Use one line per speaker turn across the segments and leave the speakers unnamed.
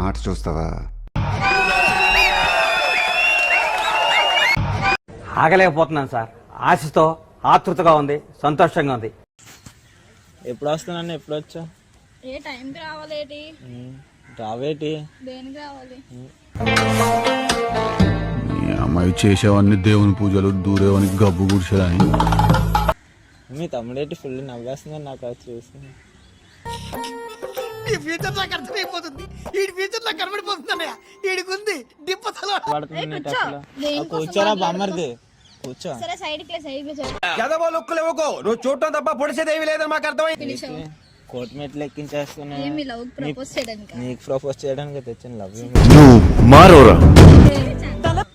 ఆట చూస్తావా?
ఆగలేకపోతున్నాను సార్. ఆశతో ఆతృతగా ఉంది, సంతోషంగా ఉంది.
ఎప్పుడు వస్తున్నాను? ఎప్పుడు వచ్చా?
ఏ టైంకి రావాలేటి?
రావేటి?
దేనికి రావాలి?
అమ్మాయి చేసేవన్నీ దేవుని పూజలు, దూరేవని గబ్బు గుడిసేదని.
మీ తమ్ముడేటి ఫుల్ నవ్వేస్తుంది నాకు అది చూసి.
ఈ ఫ్యూచర్ నాకు అర్థమైపోతుంది. ఈ ఫ్యూచర్ నాకు కనబడిపోతుంది. ఈడికుంది డిప్పతలో
కూర్చోరా బామ్మర్ది, కూర్చో.
సరే సైడ్ కి
ఎదవో లుక్కులు ఇవ్వకో. నువ్వు చూడటం తప్ప పొడిచేదేవి లేదని మాకు అర్థమైంది.
కోర్టు మెట్లు ఎక్కించేసుకున్నా.
ప్రపోజ్ చేయడానికి
నీకు ప్రపోజ్ చేయడానికి తెచ్చిన లవ్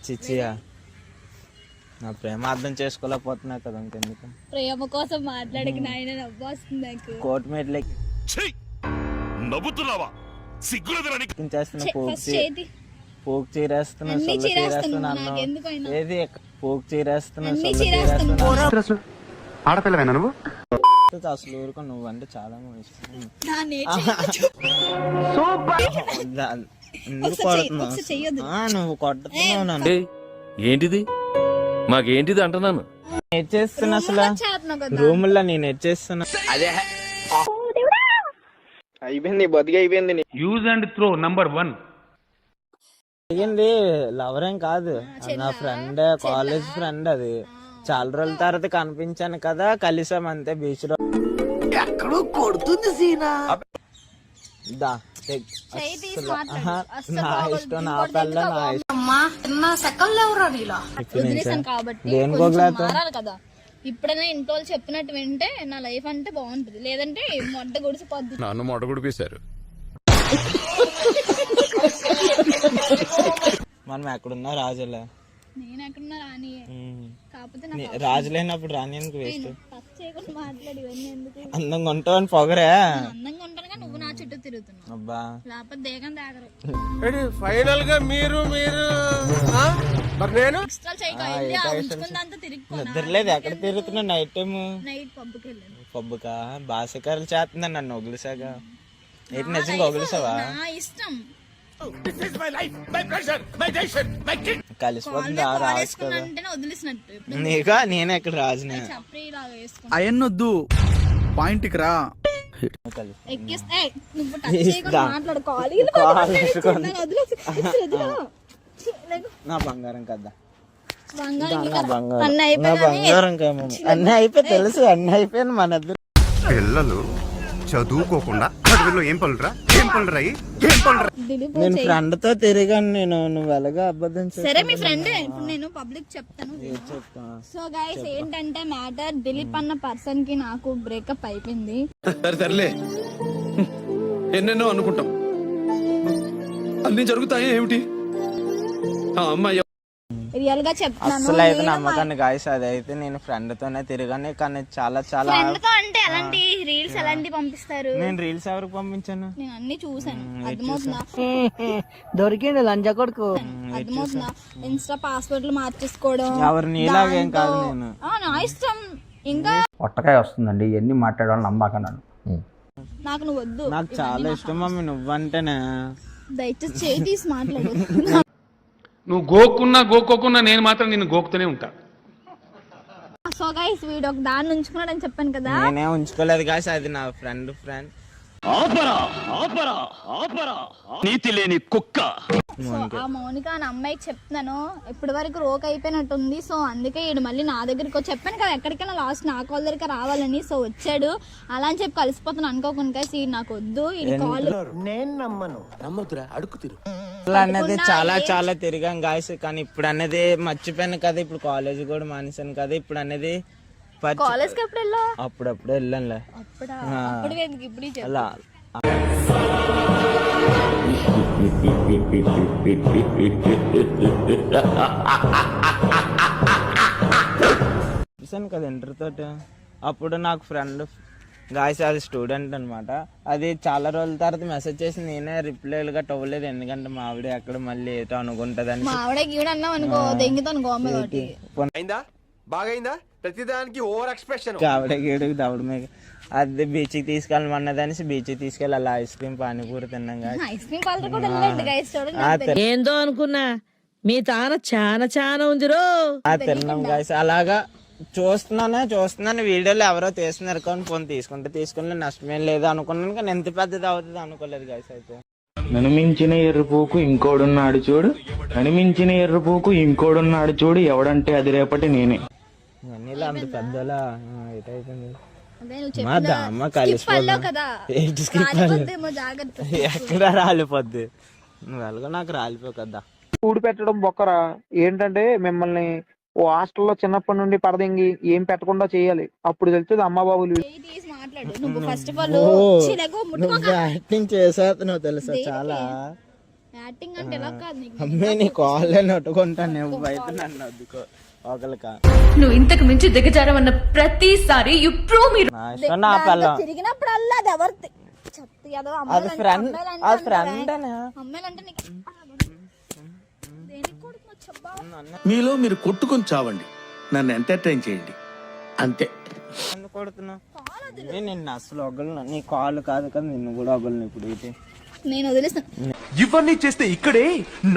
చిచ్చియా. నా ప్రేమ అర్థం చేసుకోలేకపోతున్నా కదా, ఇంకెందుకు
ప్రేమ కోసం మాట్లాడకి నాయన నవ్వు వస్తుంది నాకు.
కోర్టు మెట్లు
నవ్వుతున్నావా? సిగ్గులేదని
ఎక్కించేస్తున్నా.
ఫస్ట్ చేతి
పోక్ చీరేస్తున్నా,
అన్ని
సొల్ల
చీరేస్తున్నా,
చీరేస్తున్నా.
నాకెందుకైనా.
ఏది పోక్ చీరేస్తున్నా,
అన్ని
సొల్ల
చీరేస్తున్నా.
చీరేస్తున్నా.
ఆడపిల్లవేనా నువ్వు?
అసలు ఊరుకో, నువ్వంటే చాలా ఇష్టం.
నా నేచర్
ఎందుకు
ఒకసారి
కొడుతున్నావు?
చెయ్యొద్దు.
నువ్వు కొడుతున్నావు నన్ను.
ఏంటిది? మాకేంటిది అంటున్నాను.
నెచ్చేస్తున్నా అసలు
చేస్తున్నావు కదా.
రూముల్లో నేను నెచ్చేస్తున్నా.
అయిపోయింది, బతికి అయిపోయింది.
Use and throw number 1.
అడిగింది లవర్ ఏం కాదు, నా ఫ్రెండ్, కాలేజ్ ఫ్రెండ్. అది చాలా రోజుల తర్వాత కనిపించాను కదా, కలిసాం అంతే బీచ్ లో.
ఎక్కడో కొడుతుంది సీనా.
దా
చెయ్యి తీసి మాట్లాడు.
నా ఇష్టం, నా పిల్ల, నా ఇష్టం.
వదిలేసాను కాబట్టి
దేని
కొంచెం
గోగులాతో?
మారాలి కదా. ఇప్పుడైనా ఇంట్లో వాళ్ళు చెప్పినట్టు వింటే నా లైఫ్ అంటే బాగుంటది. లేదంటే మొడ్డ గుడిసిపోద్ది.
నన్ను మొడగుడిపేశారు.
మనం ఎక్కడున్నా రాజులే.
నేను ఎక్కడున్నా రాని. కాకపోతే
రాజు లేనప్పుడు రాని ఎందుకు వేస్ట్?
ఫస్ట్ చేయకుండా మాట్లాడి ఇవన్నీ ఎందుకు?
అందంగా ఉంటావని పొగరే.
అందంగా ఉంటానుగా నువ్వు నా చుట్టూ తిరుగుతున్నావు.
అబ్బా
లేకపోతే దేగం దాగరు.
ఫైనల్ గా మీరు మరి నేను
ఎక్స్ట్రా చేయక ఉంచుకుందంతా తిరిగిపోనా.
నిద్రలేదు. ఎక్కడ తిరుగుతున్నా? నైట్ టైమ్
నైట్ పబ్కి వెళ్ళాను.
పబ్బుకా బాసకారులు చేస్తుందని నన్ను వగిలిసాగా. ఏంటి నిజంగా వగిలిసావా?
నా ఇష్టం.
కలిసిపోతుంది ఆ రాజు కదా.
అంటేనే వదిలేసినట్టు.
నీగా నేను ఎక్కడ రాజునే.
చప్రీ లాగా వేసుకున్నా.
అయన్నొద్దు, పాయింట్కి రా.
ఎక్కిస్తే నువ్వు టచ్ చేయకుండా మాట్లాడు. కాలేజీలో
నా బంగారం కదా.
బంగారం అన్నీ
నా
అయిపోయినాయి.
బంగారం కదా. అన్నీ అయిపోయి తెలుసు, అన్నీ అయిపోయాను మన ఇద్దరు.
పిల్లలు చదువుకోకుండా చదువులో ఏం పనులురా? ఏం పనులురా? ఏం పనులురా?
నేను ఫ్రెండ్ తో తిరిగాను నేను. నువ్వు ఎలాగా అబద్ధం
సరే మీ ఫ్రెండ్. ఇప్పుడు నేను పబ్లిక్ చెప్తాను.
చెప్తా.
సో గైస్ ఏంటంటే మ్యాటర్, దిలీప్ అన్న పర్సన్ కి నాకు బ్రేకప్ అయిపోయింది.
సర్లే, ఎన్నెన్నో అనుకుంటాం, అన్ని జరుగుతాయి ఏమిటి? ఆ అమ్మాయి
రియల్ గా చెప్తాను.
అసలు అయితే నమ్మకాన్ని గాయస్. అది అయితే నేను ఫ్రెండ్ తోనే తిరిగాను, కానీ చాలా చాలా.
ఫ్రెండ్ తో అంటే ఎలాంటి రీల్స్ ఎలాంటి పంపిస్తారు?
నేను రీల్స్ ఎవరికి పంపించాను?
నేను అన్ని చూసాను. అర్థమవుతుందా?
దొరికింది లంజ కొడుకు.
అర్థమవుతుందా? ఇన్స్టా పాస్వర్డ్లు మార్చేసుకోవడం.
ఎవరు నీలాగేం కాదు నేను.
నా ఇష్టం. ఇంకా
పొట్టకాయ వస్తుందండి, ఇవన్నీ మాట్లాడాలని నమ్మకన్నాను.
నాకు నువ్వు వద్దు.
నాకు చాలా ఇష్టం మమ్మీ నువ్వంటేనే.
దయచేసి చేయి తీసి మాట్లాడు.
నువ్వు గోక్కున్నా గోక్కోకున్నా నేను మాత్రం నిన్ను గోకుతూనే ఉంటా.
సో గైస్ వీడు ఒక దాన్ని ఉంచుకున్నాడని చెప్పాను కదా.
నేనే ఉంచుకోలేదు గాయస్, అది నా ఫ్రెండ్.
నీతి లేని కుక్క.
సో ఆ మౌనిక అనే అమ్మాయికి చెప్తున్నాను, ఇప్పటి వరకు రోక్ అయిపోయినట్టుంది. సో అందుకే ఈడు మళ్ళీ నా దగ్గరికి చెప్పాను కదా ఎక్కడికైనా లాస్ట్ నా కాల్ దగ్గర రావాలని. సో వచ్చాడు. అలా అని చెప్పి కలిసిపోతాను అనుకోకుండా. ఈ నాకు వద్దు. ఈ కాల్
నేను నమ్మను.
నమ్మొద్దురా, అడుగు తిరు.
అనేది చాలా చాలా తిరిగాం గాయస్, కానీ ఇప్పుడు అనేది మర్చిపోయాను కదా. ఇప్పుడు కాలేజ్ కూడా మానేశాను కదా. ఇప్పుడు అనేది
కాలేజ్ కి ఎప్పుడు వెళ్ళా?
అప్పుడప్పుడు వెళ్ళానులే.
అప్పుడు ఇప్పుడు
అలా చూసాను కదా ఇంటర్ తోటి. అప్పుడు నాకు ఫ్రెండ్ గాయస్, అది స్టూడెంట్ అనమాట. అది చాలా రోజుల తర్వాత మెసేజ్ చేసి నేనే రిప్లైలు గట్ట అవ్వలేదు, ఎందుకంటే మా ఆవిడ ఎక్కడ మళ్ళీ ఏటో అనుకుంటదని.
మా ఆవిడ గీవిడ అన్నావు అనుకో, దెంగితాను గోమె.
అయిందా?
బాగైందా? ప్రతిదానికి ఓవర్ ఎక్స్ప్రెషన్.
ఆవిడ గేడుకు దవడ మీద అదే బీచ్కి తీసుకెళ్ళమన్నదనేసి బీచ్కి తీసుకెళ్ళి అలా ఐస్ క్రీమ్ పానీపూరి తిన్నాం guys.
ఐస్ క్రీమ్ పార్లర్ కూడా వెళ్ళండి గైస్ చూడండి.
ఏందో అనుకున్నా మీ తాన చాలా ఉందిరో.
తిన్నాం గాయస్. అలాగా చూస్తున్నాను వీడియోలో ఎవరో తీస్తున్నారు కానీ ఫోన్ తీసుకుని నష్టమేం లేదు అనుకున్నాను, కానీ ఎంత పెద్దది అవుతుంది అనుకోలేదు గాయస్. అయితే
ననిమించిన ఎర్రపోకు ఇంకోడున్నాడు చూడు, ననిమించిన ఎర్రపోకు ఇంకోడున్నాడు చూడు, ఎవడంటే అది రేపటి నేనే.
ఇవన్నీ అంత పెద్దలా ఏటైపోయింది
అదే నువ్వు
మా దామ్మ కలిసిపోదాం
కదా
ఏంటి skip అవ్వలేదు?
రాలిపోద్దేమో జాగ్రత్త.
ఎక్కడ రాలిపోద్ది, నువ్వు వెళ్ళగా నాకు రాలిపో కదా.
కూడి పెట్టడం బొక్కరా. ఏంటంటే మిమ్మల్ని ఓ హాస్టల్లో చిన్నప్పటి నుండి పరదింగి ఏం పెట్టకుండా చేయాలి, అప్పుడు తెలుస్తుంది అమ్మ బాబులు.
చేయి తీసి మాట్లాడు నువ్వు ఫస్ట్ ఆఫ్ ఆల్.
నువ్వు యాక్టింగ్ చేసేస్తున్నావు తెలుసా చాలా.
యాక్టింగ్ అంటే ఎలా కాదు నీకు.
అమ్మే నీ కాళ్ళే నట్టుకుంటాను నువ్వు బయట నన్ను అద్దుకో ఒకలికా.
నువ్వు ఇంతకు మించి దిగజారమన్న ప్రతిసారి యు ప్రూవ్ మీ.
నా ఇష్టం నా పిల్ల.
తిరిగినప్పుడు అల్లా అది ఎవరిది చెప్తే ఏదో
అది ఫ్రెండ్ అనే
అమ్మాయిలంటే నీకు దేనికి కొడుకు చెప్పా.
మీలో మీరు కొట్టుకొని చావండి, నన్ను ఎంటర్టైన్ చేయండి అంతే.
ఎందుకు కొడుతున్నావు? నిన్ను అసలు ఒగలను, నీ కాళ్ళు కాదు కదా నిన్ను కూడా ఒగలను ఇప్పుడు. అయితే
నేను వదిలేస్తాను.
ఇవన్నీ చేస్తే ఇక్కడే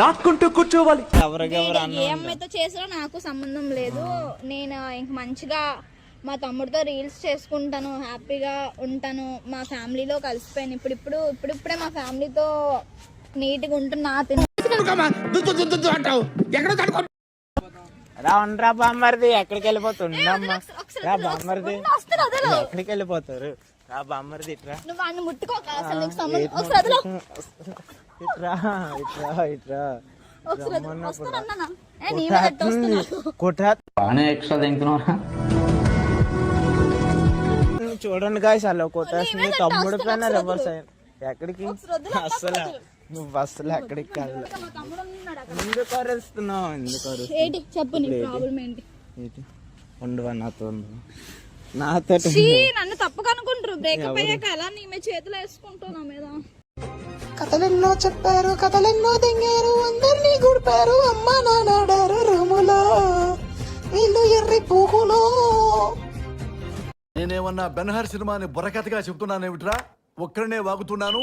నాకుంటూ కూర్చోవాలి.
ఎవరికెవరు
ఏ అమ్మాయితో చేసినా నాకు సంబంధం లేదు. నేను ఇంక మంచిగా మా తమ్ముడితో రీల్స్ చేసుకుంటాను, హ్యాపీగా ఉంటాను, మా ఫ్యామిలీలో కలిసిపోయాను. ఇప్పుడిప్పుడే మా ఫ్యామిలీతో నీట్గా ఉంటున్నా.
రావణరా బామ్మర్ది, ఎక్కడికి వెళ్ళిపోతుండమ్మా రా బామ్మర్ది, ఎక్కడికి వెళ్ళిపోతారు రా బామ్మర్ది. ఇట్రా
నువ్వు వాడిని ముట్టుకోక అసలు నీకు సంబంధం. ఒకసారి వదిలో.
ఇట్రా ఇట్రా ఇట్రా
వస్తానన్నా నీ మీద ఎట్ట వస్తున్నావు?
బాగానే ఎక్స్ట్రా తింటున్నారా?
చూడండి గాయస్ అలా కొట్టేస్తుంది. తమ్ముడు పైన రివర్స్ అయ్యాను. ఎక్కడికి అసలు నువ్వు అసలు ఎక్కడికి కాదు.
మా తమ్ముడు ఉన్నాడు అక్కడ.
ఎందుకు అరుస్తున్నావు? ఎందుకు అరుస్తున్నావు?
ఏంటి చెప్పు నీ ప్రాబ్లం ఏంటి?
ఉండవా నాతో నాతో
నన్ను తప్పుగా అనుకుంటారు. బ్రేకప్ అయ్యాక ఎలా నీ మీద చేతులు వేసుకుంటావు నా మీద.
కథలెన్నో చెప్పారు, కథలెన్నో దింగారు, అందరినీ గుడిపారు, అమ్మ నాడారు రూములో, వీళ్ళు ఎర్రి పూకులో.
నేనేమన్నా బెన్హర్ సినిమాని బుర్రకథగా చెప్తున్నానేమిట్రా? ఒక్కరినే వాగుతున్నాను.